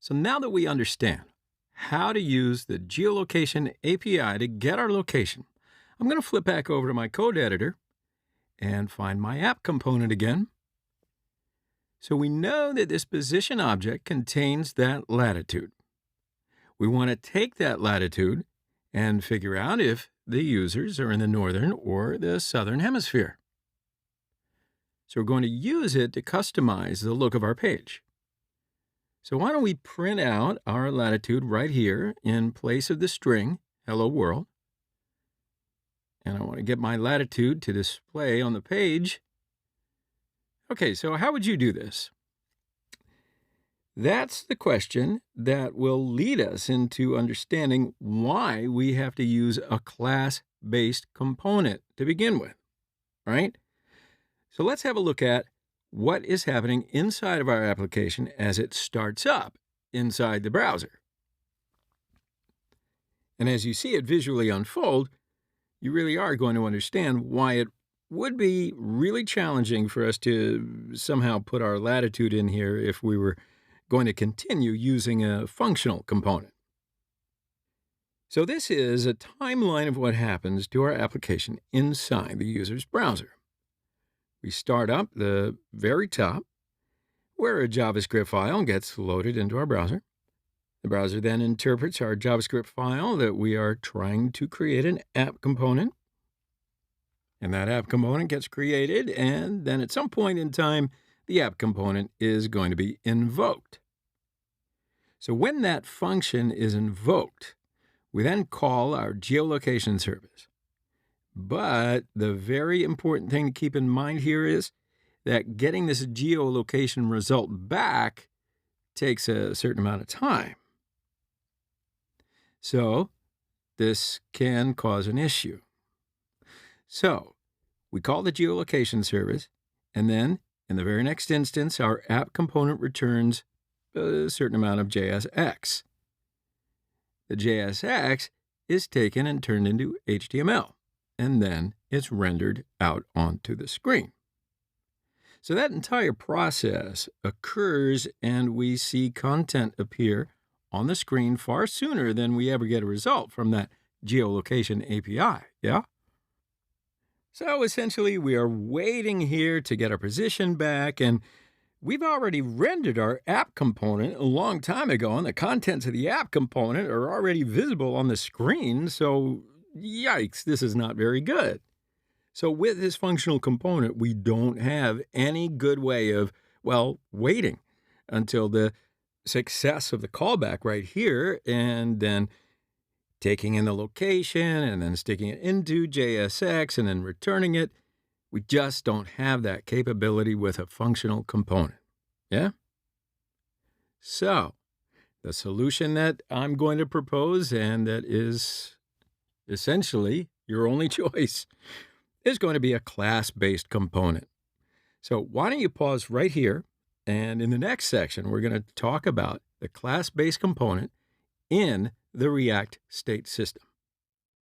So now that we understand how to use the geolocation API to get our location, I'm going to flip back over to my code editor and find my app component again. So we know that this position object contains that latitude. We want to take that latitude and figure out if the users are in the northern or the southern hemisphere. So we're going to use it to customize the look of our page. So why don't we print out our latitude right here in place of the string, hello world. And I want to get my latitude to display on the page. Okay, so how would you do this? That's the question that will lead us into understanding why we have to use a class-based component to begin with, right? So let's have a look at what is happening inside of our application as it starts up inside the browser. And as you see it visually unfold, you really are going to understand why it would be really challenging for us to somehow put our latitude in here if we were going to continue using a functional component. So this is a timeline of what happens to our application inside the user's browser. We start up the very top, where a JavaScript file gets loaded into our browser. The browser then interprets our JavaScript file that we are trying to create an app component. And that app component gets created, and then at some point in time, the app component is going to be invoked. So when that function is invoked, we then call our geolocation service. But the very important thing to keep in mind here is that getting this geolocation result back takes a certain amount of time. So this can cause an issue. So we call the geolocation service, and then in the very next instance, our app component returns a certain amount of JSX. The JSX is taken and turned into HTML. And then it's rendered out onto the screen. So that entire process occurs, and we see content appear on the screen far sooner than we ever get a result from that geolocation API, yeah? So essentially, we are waiting here to get our position back, and we've already rendered our app component a long time ago, and the contents of the app component are already visible on the screen, so yikes, this is not very good. So with this functional component, we don't have any good way of, waiting until the success of the callback right here, and then taking in the location, and then sticking it into JSX, and then returning it. We just don't have that capability with a functional component. Yeah? So the solution that I'm going to propose, and that is essentially your only choice, is going to be a class-based component. So why don't you pause right here, and in the next section, we're going to talk about the class-based component in the React state system.